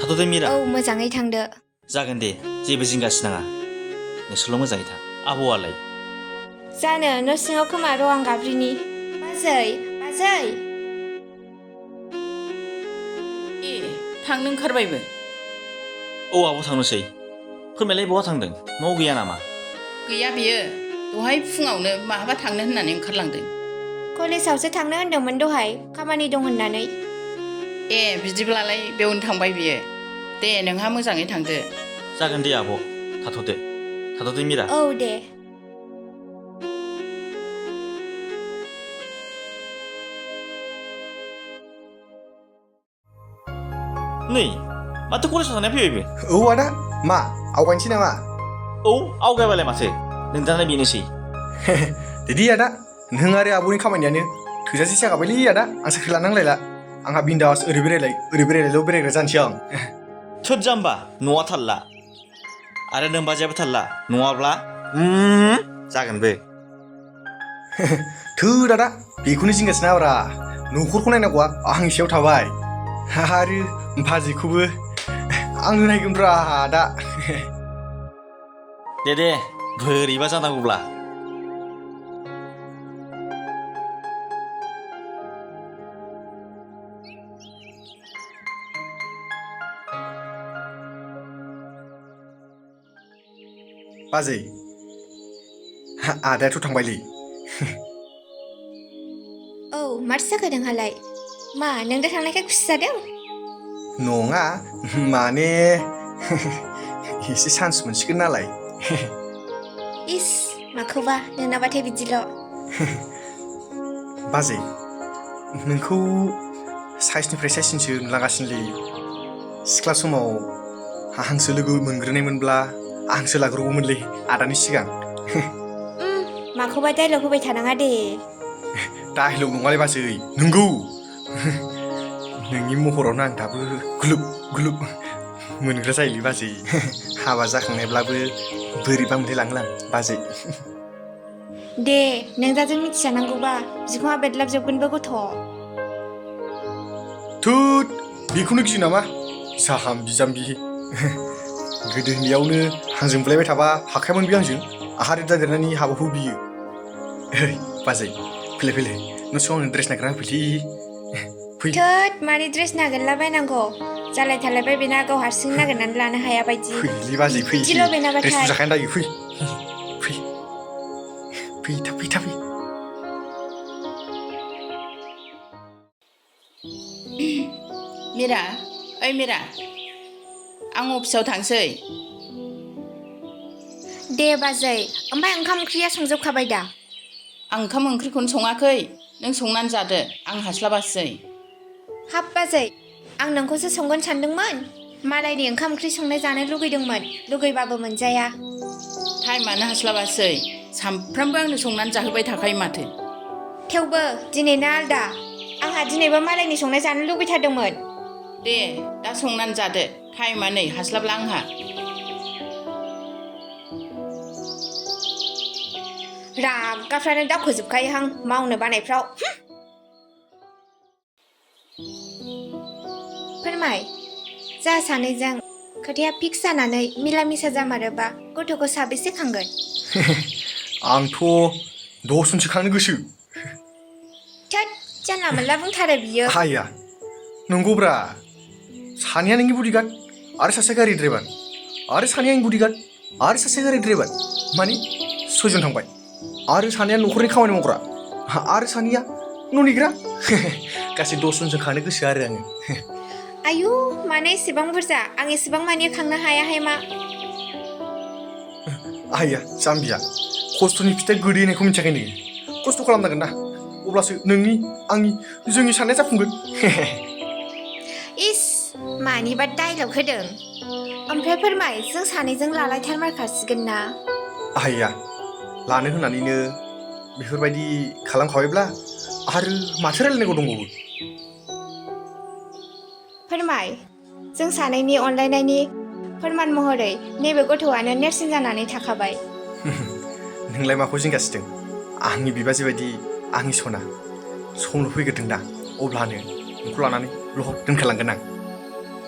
थाथ'दो मिरा। औ मोजाङै थांदो। जागोन दे जेबो जिंगासि नाङा नोंसोरल' मोजाङै था। आबौआलाय? जानो न' सिङाव खोमा र' आं गाब्रिनि। बाजै बाजै ए थांनो ओंखारबायबो? औ आब' थांनोसै। फोरमायलाय बहा थांदों न'आव गैया नामा? गैया बियो दहाय फुङावनो माहाबा थांनो होननानै ओंखारलांदों। कलेजावसो थांनो होनदोंमोन दहाय खामानि दं होननानै। ए बिदिब्लालाय बेयावनो थांबाय बियो। दे नोंहा मोजाङै थांदो। जागोन दे आब' थाथ'दो मिरा। औ दे। नै माथो कलेजाव थांनाया फैबायबो? औ आदा मा आवगायनोसै नामा? औ आवगायबालाय माथो नोंथांना बेनोसै। दिदि आदा नों आरो आब'नि खामानियानो थोजासे जाखाबायलै आदा आं साख्रि लानांलायला। आंहा बिन्दास ओरै बेरायलायल' बेरायग्रा जानोसै आं। थोद जाम्बा न'आ थाल्ला आरो नोंबाजैयाबो थाल्ला नङाब्ला जागोनबो। थोद आदा बेखौनो जिंगासो नाङाब्रा न'खरखौ नायनांगौआ आंनि सायाव थाबाय आरो बाजैखौबो आंनो नायगोनब्रा आदा। दे बोरैबा जानांगौब्ला। बाजै आदायाथ' थांबायलै। औ माथो जाखो नोंहालाय? मा नों दा थांनायखाय खुसि जादों? नङा माने एसे चान्स मोनसिगोन नालाय। इस माखौबा नोंनाबाथाय बिदिल'। बाजै नोंखौ साइसनिफ्राय साइससिनसो नुलांगासिनोलै। सिख्ला समाव हांसो लोगो मोनग्रोनायमोनब्ला आंसो लाग्रोगौमोनलै आदानि सिगां। माखौबा डाइलग होबाय थानाङा दे। डाइलग नङालै बाजै नंगौ। नोंनि महरावनो आं दाबो गुलुब गुलुब मोनग्रा जायोलै बाजै। हाबा जाखांनायब्लाबो बोरैबा मोनलायलाङो आं बाजै। दे नोंदाजों मिथिजानांगौबा बिखुङा बेदलाबजोबगोनबो गथ'। थोद बेखौनो गियो नामा जाहाम बिजाम्बि। गोदो उन्दैयावनो आंजों बुलायबाय थाबा हाखायामोन बे आंजों आहार दा देरनानै हाबाखौ बियो। ओइ बाजै फैलाय न' सिङाव आंनो ड्रेस नागिरना होफैलै। फै थोद मानि ड्रेस नागिरलाबायनांगौ जालायथारलायबाय बेना गाव हारसिं नागिरनानै लानो हाया बायदि। फैलै बाजै फै एसे बिदिल' ड्रेस बेनाबाथाय। बुरजाखायनो दायो फै थाब फै। मिरा ओइ मिरा आं अफिसाव थांसै। दे बाजै ओमफ्राय ओंखाम ओंख्रिया संजोबखाबाय दा? आं ओंखाम ओंख्रिखौनो सङाखै नों संनानै जादो आं हास्लाबासै। हाब बाजै आं नोंखौसो संगोन सानदोंमोन। मालायनि ओंखाम ओंख्रि संनाय जानो लुगैदोंमोन लुगैबाबो मोनजाया। टाइमानो हास्लाबासै सामफ्रामबो आंनो संनानै जाहोबाय थाखायो माथो। थेवबो दिनैना आलदा आंहा दिनैबो मालायनि संनाय जानो लुबैथारदोंमोन। दे दा संनानै जादो टाइमा नै हास्लाबला आंहा। रागाफ्रानो दावखोजोबखायोहां मावनो बानायफ्राव। फोरमाय जा सानैजों खोथाया फिक्स जानानै मिला मिसा जामारोबा गथ'खौ साबेसे खांगोन? आंथ' 10 जनसो खांनो गोसो। थोद जानला मोनला बुंथारो बियो। आया नंगौब्रा सानैया नोंनि बडिगार्ड आरो सासे गारि ड्राइभार आरो सानैया आंनि बडिगार्ड आरो सासे गारि ड्राइभार माने 6 जन थांबाय आरो सानैया न'खरनि खामानि मावग्रा आरो सानैया न' नेग्रा। गासै 10 जनसो खांनो गोसो आरो आङो। आयु माने एसेबां बुरजा आं एसेबां मानि खांनो हायाहाय मा। आया जाम्बिया खस्थ'नि फिथाइ गोदै होननायखौ मिथियाखै नोङो? खस्थ' खालामनांगोन ना अब्लासो नोंनि आंनि जोंनि साननाया जाफुंगोन। इस मानिबा डाइलग होदों। ओमफ्राय फोरमाय जों सानैजों लालायथारमारखासिगोन ना? आया लानो होननानैनो बेफोरबायदि खालामखाबायब्ला आरो माथो रायलायनांगौ दंबावो? फोरमाय जों सानैनि अनलायनायनि फोरमान महरै नैबे गथ'आनो नेरसोन जानानै थाखाबाय। नोंलाय माखौ जिंगासिदों? आंनि बिबाजै बायदि आंनि सना समल' फैग्रोदों दा अब्लानो नोंखौ लानानै ब्लक दोनखालांगोन आं।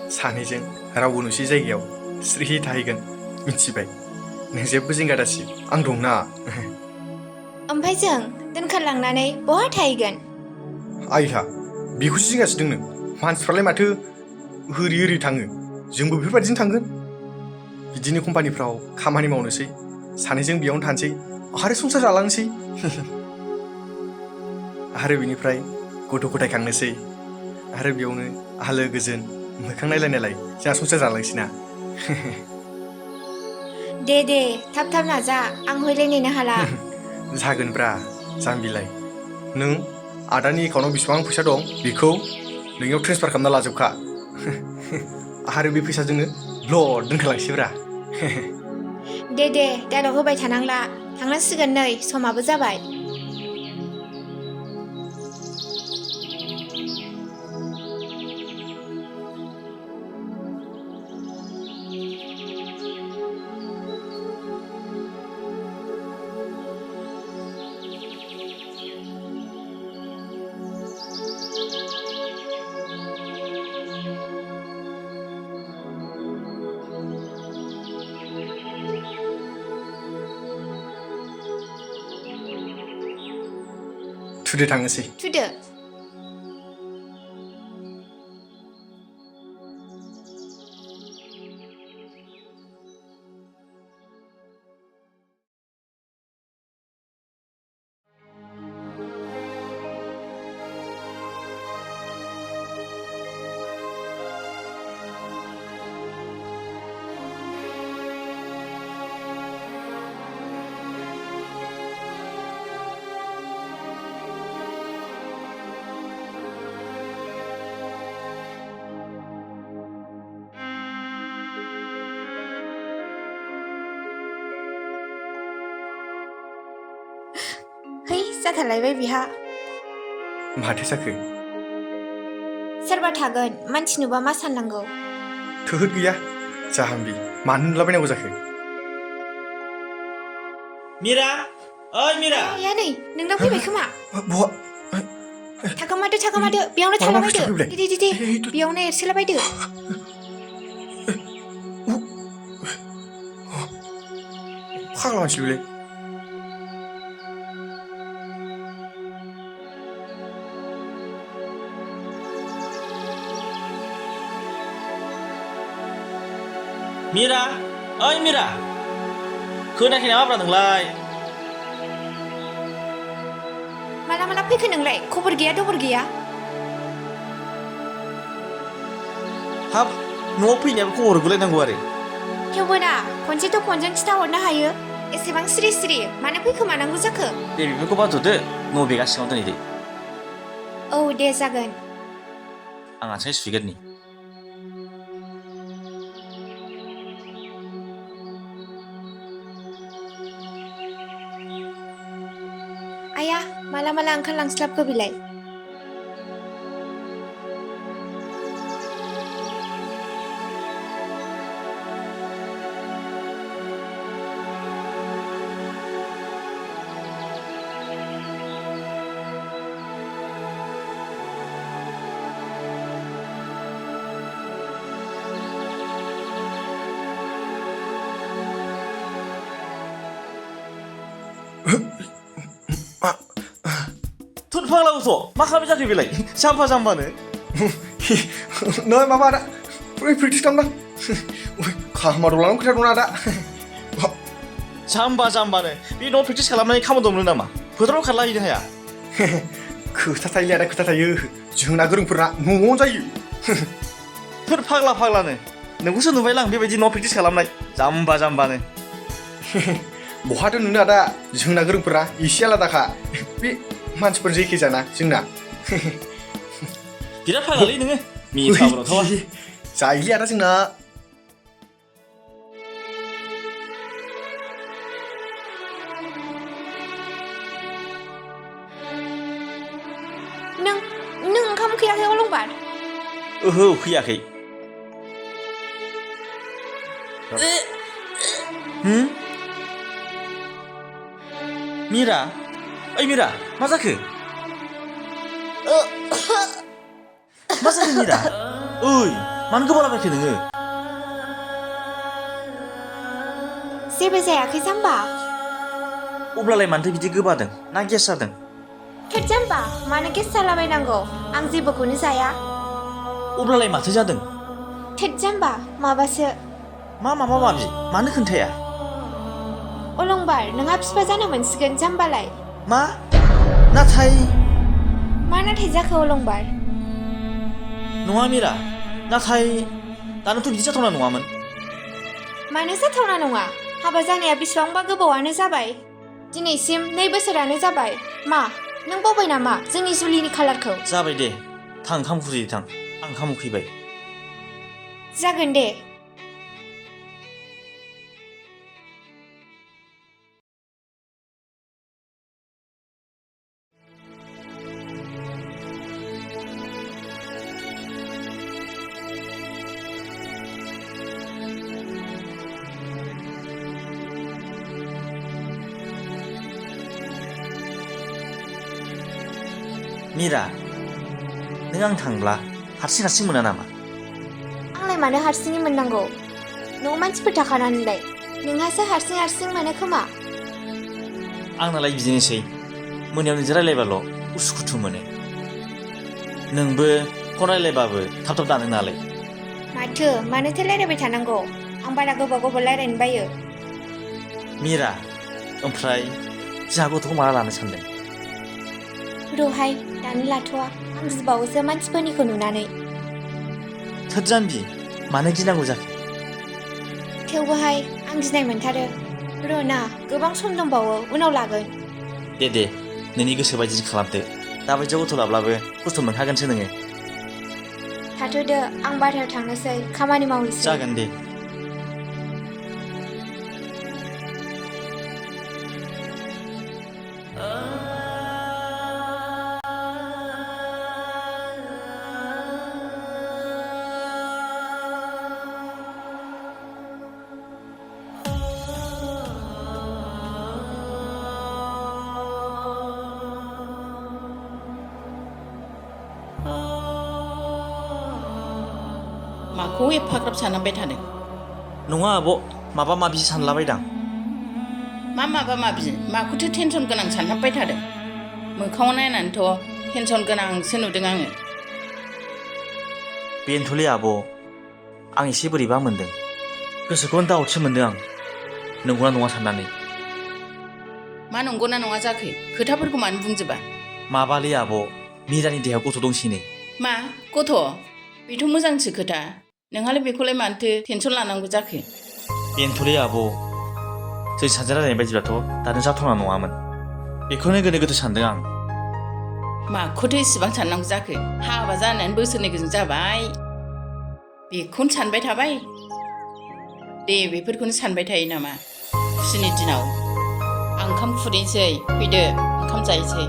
सानैजों रावबो नुसै जायगायाव स्रि थाहैगोन मिथिबाय नों जेबो जिंगा दासि आं दंना ओमफ्राय जों दोनखारलांनानै बहा थाहैगोन आइहा बेखौसो जिंगासिदों नों मानसिफ्रालाय माथो ओरै ओरै थाङो जोंबो बेफोरबायदिनो थांगोन बिदिनो कम्पानिफ्राव खामानि मावनोसै सानैजों बेयावनो थानोसै आरो संसार जालांसै आरो बिनिफ्राय गथ' गथाय खांनोसै आरो बेयावनो आलो गोजोन मोखां नायलाय नायलाय जोंहा संसार जालांसै ना दे थाब थाब नाजा आं हयलाय नेनो हाला जागोनब्रा जाम्बिलाय नों आदानि एकाउन्टाव बेसेबां फैसा दं बेखौ नोंनियाव ट्रेन्सफार खालामना लाजोबखा आरो बे फैसाजोंनो ब्लड दोनखालांसैब्रा दे दाइलग होबाय थानांला थांनांसिगोन नै समाबो जाबाय थुदो थांनोसै थुदो है जाथारलायबाय बिहा माथो जाखो सोरबा थागोन मानसि नुबा मा साननांगौ थोहोद गैया जाहाम्बि मानो नुलाबायनांगौ जाखो मीरा ओइ मीरा या नै नोंनाव फैबाय खोमा बहा थाखोमादो बेयावनो थालाबायदो दे बेयावनो एरसोलाबायदो फाग्ला मानसि बेलाय मीरा ओइ मीरा खोनायाखै नामाब्रा नोंलाय माला फैखो नोंलाय खबर गैया दबर गैया हाब न'आव फैनायाबो खबर हरगोलायनांगौ आरो थेवबो ना खनसेथ' फनजों खिथाहरनो हायो एसेबां सिरि मानो फैखोमानांगौ जाखो दे बेफोरखौ बाथ'दो न' बेगा सिङाव दोनै दे औ दे जागोन आं आथिं सुगोरनि आया माला ओंखारलांस्लाबखो बिलाय थुद फाग्ला गथ' मा खालामबाय जाखो बेलाय जाम्बानो नै माबा आदा प्रेक्टिस खालामदां खामानियाव लानांगौ खोथा दंना आदा जाम्बानो बे न'आव प्रेक्टिस खालामनानै खामानि दंमोन नामा फोथाराव खारला हैनो हाया खोथा थायोलै आदा खोथा थायो जोंना गोरोंफोरना न'आवनो जायो थुद फाग्लानो नोंखौसो नुबायलां बेबायदि न'आव प्रेक्टिस खालामनाय जाम्बानो बहाथो नुनो आदा जोंना गोरोंफोरा एसे आलादाखा बे मानसिफोर जेखे जाना जोंना बिराद फाग्लालै नोङो मिथाबराव थावा जायोलै आदा जोंना नों ओंखाम उखैयाखै अलंबार ओहो उखैयाखै मीरा ओइ मीरा मा जाखो मा जाखो मीरा ओइ मानो गोबालाबायखो नोङो? जेबो जायाखै जाम्बा। अब्लालाय मानोथो बिदि गोबादों ना गेस जादों? थोद जाम्बा, मानो गेस जालाबायनांगौ? आं जेबोखौनो जाया। अब्लालाय माथो जादों? थोद जाम्बा, माबासो। मा माबा माबि मानो खोन्थाया? अलंबार, नोंहा बिफा जानो मोनसिगोन जाम्बालाय। मा? नाथाय मा नाथाय जाखो अलंबार? नङा मीरा, नाथाय दानोथ' बिदि जाथावना नङामोन। मानो जाथावना नङा? हाबा जानाया बेसेबांबा गोबावानो जाबाय। दिनैसिम 2 बोसोरानो जाबाय। मा, नों बावबाय नामा जोंनि जुलिनि खालारखौ? जाबाय दे, थां ओंखाम खुरैदो थां, आं ओंखाम उखैबाय। जागोन दे। मीरा, नों आं थांब्ला हारसिं हारसिं मोना नामा? आंलाय मानो हारसिङै मोननांगौ? न'आव मानसिफोर थाखानानैलाय नोंहासो हारसिं हारसिं मोनो खोमा। आंनालाय बिदिनोसै, मोनायाव नोंजों रायलायबाल' उसुखुथु मोनो। नोंबो फन रायलायबाबो थाब थाब दानो नालाय। माथो, मानोथो रायलायबाय थानांगौ? आं बारा गोबाव गोबाव रायलायनो बायो। मीरा, ओमफ्राय जोंहा गथ'खौ माला लानो सानदों? रहाय, दानो लाथ'वा, आं गिबावोसो मानसिफोरनिखौ नुनानै। थोद जाम्बि, मानो गिनांगौ जाखो? थेवबोहाय आं गिनाय मोनथारो। र' ना, गोबां सम दंबावो, उनाव लागोन। दे, नोंनि गोसो बायदि खालामदो। दाबायदियाव गथ' लाब्लाबो खस्थ' मोनखागोनसो नोङो। थाथ'दो, आं बाहेरायाव थांनोसै, खामानि मावहैसै। जागोन दे। माखौ एफाग्राब सानबाय थादों? नङा आब', माबा माबिसो सानलाबायदां। मा माबा माबि? माखौथो टेनसन गोनां सानहाबबाय थादों? मोखाङाव नायनानैथ' टेनसन गोनांसो नुदों आङो। बेनोथ'लै आब', आं एसे बोरैबा मोनदों। गोसोखौनो दाउटसो मोनदों आं, नंगौना नङा साननानै। मा नंगौना नङा जाखो? खोथाफोरखौ मानो बुंजोबा? माबालै आब', मीरानि देहायाव गथ' दंसैनो। मा गथ'? बेथ' मोजांसो खोथा। नोंहालाय बेखौलाय मानोथो टेनसन लानांगौ जाखो? बेनोथ'लै आब', जों सानैजों रायलायनाय बायदिब्लाथ' दानो जाथावना नङामोन। बेखौनो गोनो गोथो सानदों आं। माखौथो इसेबां साननांगौ जाखो? हाबा जानानै बोसोरनै गोजोन जाबाय, बेखौनो सानबाय थाबाय? दे, बेफोरखौनो सानबाय थायो नामा? खुसिनि दिनाव आं ओंखाम खुरैनोसै, फैदो ओंखाम जाहैसै।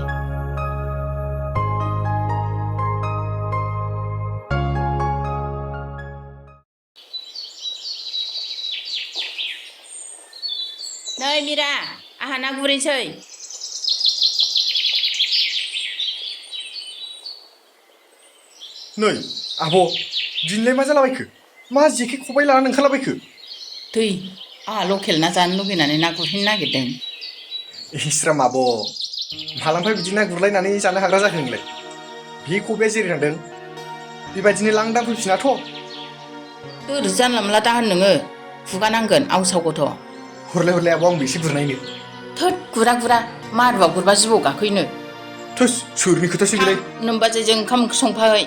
नै मीरा, आंहा ना गुरैसै। नै आब', दिनैलाय मा जालाबायखो? मा जेखाइ खबाइ लानानै ओंखारलाबायखो? दै, आंहा लकेल ना जानो लुगैनानै ना गुरहैनो नागिरदों। इस्राम आब', मालानिफ्राय बिदि ना गुरलायनानै जानो हाग्रा जाखो नोंलाय? बे खबाइया जेरै थांदों बेबायदिनो लांदां फैफिनाथ'। ओरै जानला मोनला दा होन नोङो, खुगा नांगोन आवसाव गथ'। हरलाय आब', आंबो एसे गुरनायनो। थोद, गुरा मारुआव गुरबा जिबौ गाखोयोनो। थोस, सोरनि खोथासो थां, बेलाय? नोमबाजैजों ओंखाम ओंख्रि संफाहै।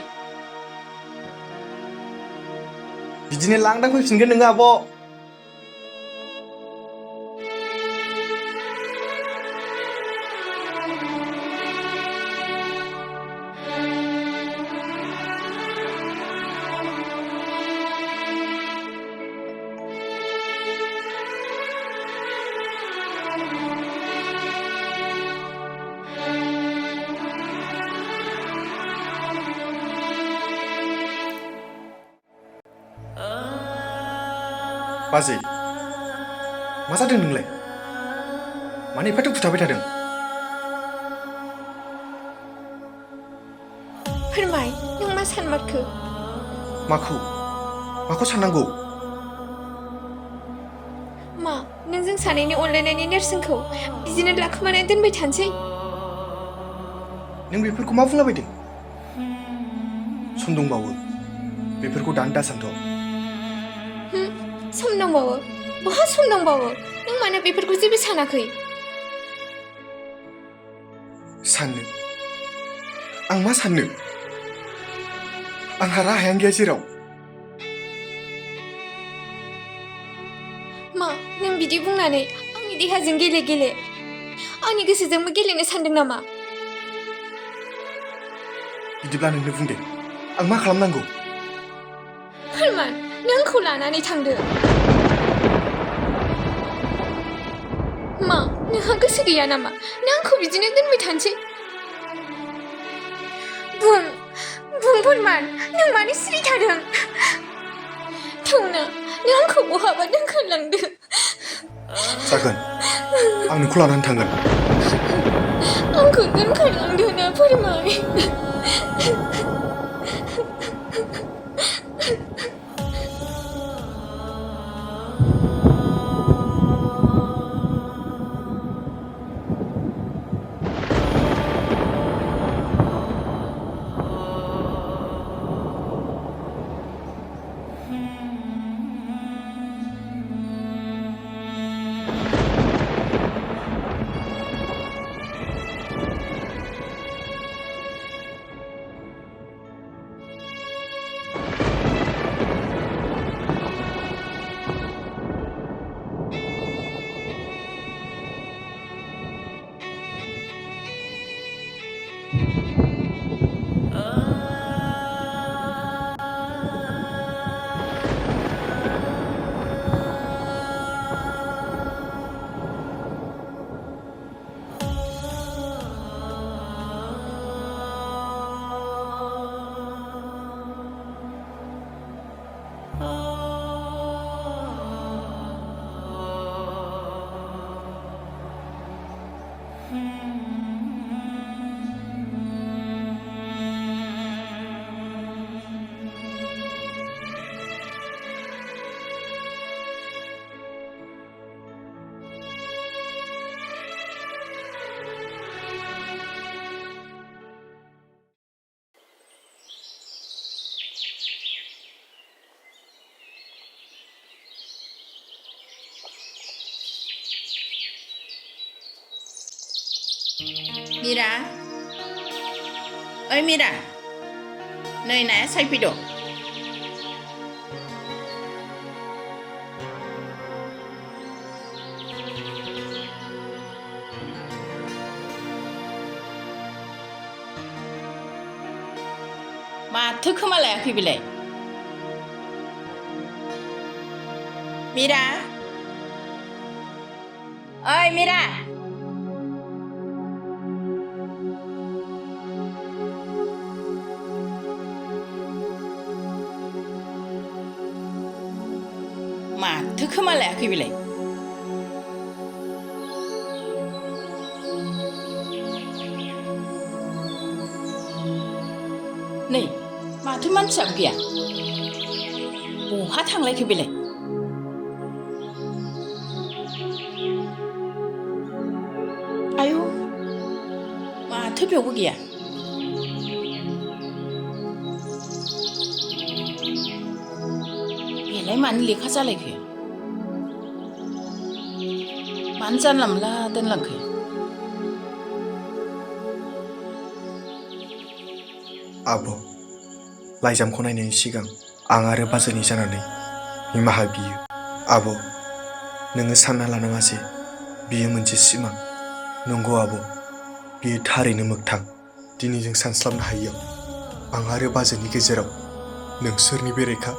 बिदिनो लांदां फैफिनगोन नोङो आब'। बाजै, मा जादों नोंलाय? मानो एफा दुखु थाबाय थादों? फोरमाय, नों मा सानमारखो? माखौ? माखौ साननांगौ? मा नों जों सानैनि अनलायनायनि नेरसोनखौ बिदिनो लाखोमानानै दोनबाय थानोसै? नों बेफोरखौ मा बुंलाबायदों? सम दंबावो, बेफोरखौ दानो दासानथ'। सम दंबावो? बहा सम दंबावो? नों मानो बेफोरखौ जेबो सानाखै? साननो? आं मा साननो? आंहा राहायानो गैया जेराव। मा नों बिदि बुंनानै आंनि देहाजों गेले गेले आंनि गोसोजोंबो गेलेनो सानदों नामा? बिदिब्ला नोंनो बुं दे, आं मा खालामनांगौ? फोरमान, नों आंखौ लानानै थांदो। मा नोंहा गोसो गैया नामा? नों आंखौ बिदिनो दोनबाय थानोसै? बुं फोरमान, नों मानो सिरि थादों? थौना, नों आंखौ बहाबा दोनखारलांदो। जागोन, आं नोंखौ लानानै थांगोन। आंखौ दोनखारलांदो ना फोरमान। मिरा, ओइ मिरा, नै नाया सायफैद'। माथो खोमा लायाखै बेलाय? मिरा, ओइ मिरा, माथो खोमा लायाखै बेलाय? नै माथो मानसियाबो गैया, बहा थांलायखो बेलाय? आयौ, माथो बेयावबो गैया? बेलाय मानो लेखा जालायखो? मानो जानला मोनला दोनलांखो? आब', लाइजामखौ नायनायनि सिगां आं आरो बाजैनि जानानै निमाहा बियो। आब', नोङो सानना लानाङा जे बियो मोनसे सिमां। नंगौ आब', बियो थारैनो मोगथां। दिनै जों सानस्लाबनो हायियाव आं आरो बाजैनि गेजेराव नोंसोरनि बेरेखा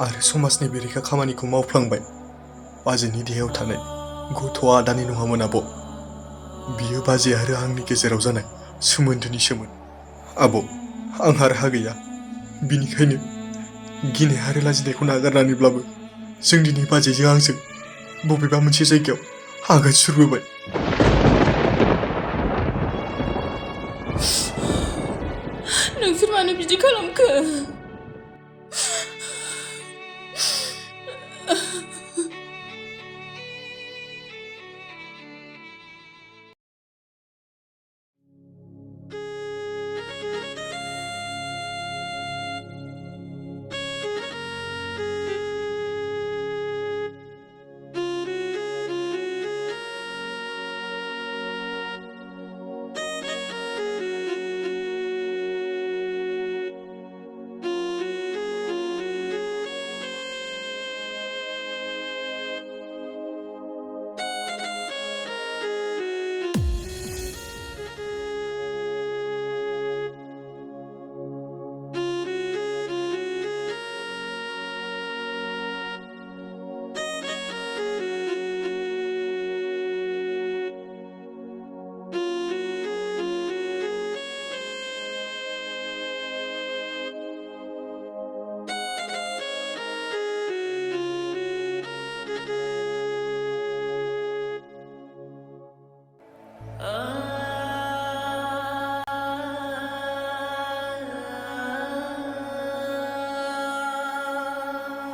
आरो समाजनि बेरेखा खामानिखौ मावफ्लांबाय। बाजैनि देहायाव थानाय गथ'आ आदानि नङामोन आब', बियो बाजै आरो आंनि गेजेराव जानाय सोमोन्दोनि सोमोन। आब', आंहा राहा गैया, बिनिखायनो गिनाय आरो लाजिनायखौ नागारनानैब्लाबो जों दिनै बाजैजों आंजों बबेबा मोनसे जायगायाव आगान सुरबोबाय। नोंसोर मानो बिदि खालामखो?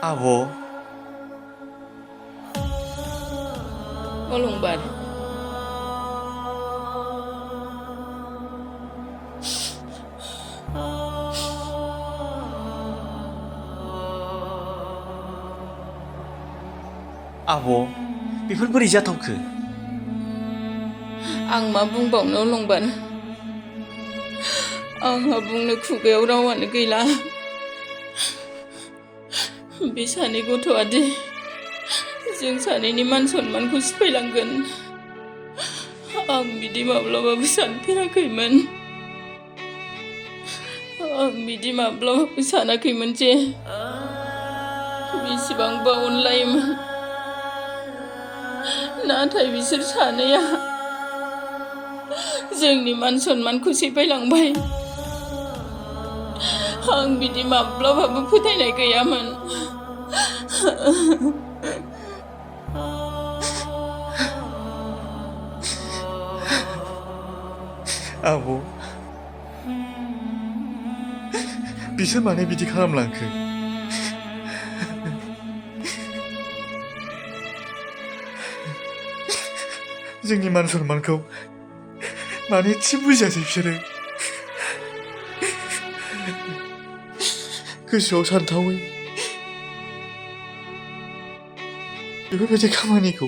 आब' अलंबार आब' बेफोर बोरै जाथावखो? आं मा बुंबावनो अलंबार आंहा बुंनो खुगायाव रावानो गैला बे सानै गथ'आ दि जों सानैनि मान सन्मानखौ सिफायलांगोन आं बिदि माब्लाबाबो सानफेराखैमोन आं बिदि माब्लाबाबो सानाखैमोन जे बेसेबांबा अनलायोमोन नाथाय बिसोर सानैया जोंनि मान सन्मानखौ सिफायलांबाय आं बिदि माब्लाबाबो फोथायनाय गैयामोन आब' बिसोर मानो बिदि खालामलांखो? जोंनि मान सन्मानखौ मानो एसे बुजियासै बिसोरो? गोसोआव सानथावै बेफोरबायदि खामानिखौ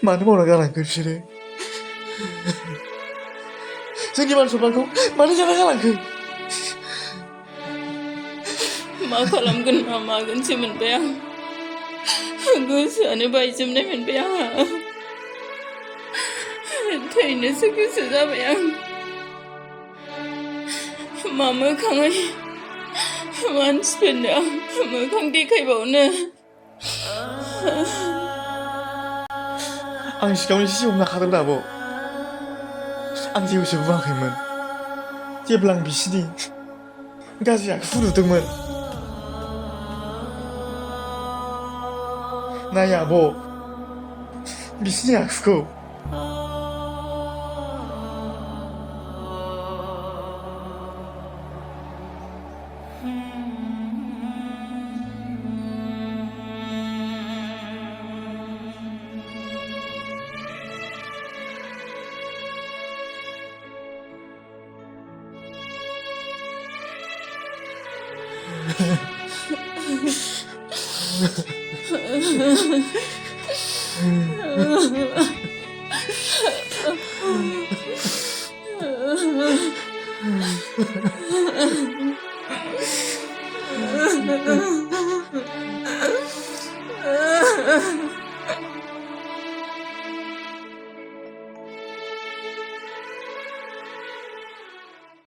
मानो मावना गालांखो बिसोरो? जोंनि मान सन्मानखौ मानो जाना गालांखो? मा खालामगोन मा मागोनसो मोनबाय आं गोसोआनो बायजोबनाय मोनबाय आंहा थैनोसो गोसो जाबाय आं मा मोखाङै मानसिफोरनो आं मोखां देखायबावनो आं सिगाङावनो एसे हमलाखादोंमोन आब' आं जेबोसो बुङाखैमोन जेब्ला आं बिसिनि गाज्रि आखुखौ नुदोंमोन नाय आब' बिसिनि आखुखौ